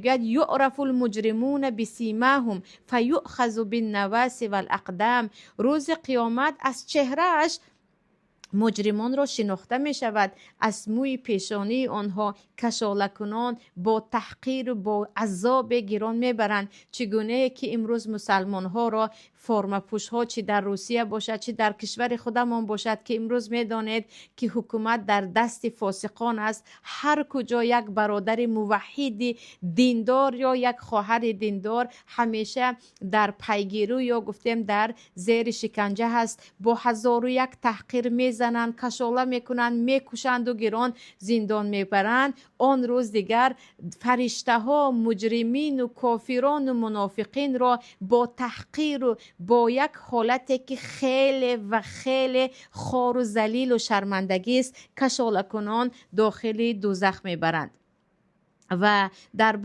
میگوید یعرف المجرمون بسیماهم فیؤخذ بالنواصی والاقدام. روز قیامت از چهرهش مجرمان را شناخته می شود، از موی پیشانی آنها کشاله کنان با تحقیر و با عذاب گران می برند. چگونه که امروز مسلمان ها را فرمپوش ها، چه در روسیه باشد چه در کشور خودمان باشد، که امروز می دانید که حکومت در دست فاسقان است. هر کجا یک برادر موحد دیندار یا یک خواهر دیندار همیشه در پیگیری یا گفتیم در زیر شکنجه هست، با هزار و یک تحقیر میزنند، کشاله میکنند، میکشند و گران زندان میبرند. آن روز دیگر فرشته ها مجرمین و کافران و منافقین را با تحقیر و با یک حالتی که خیلی و خیلی خوار و ذلیل و شرمندگی است، کشاله کنان داخل دوزخ میبرند. و در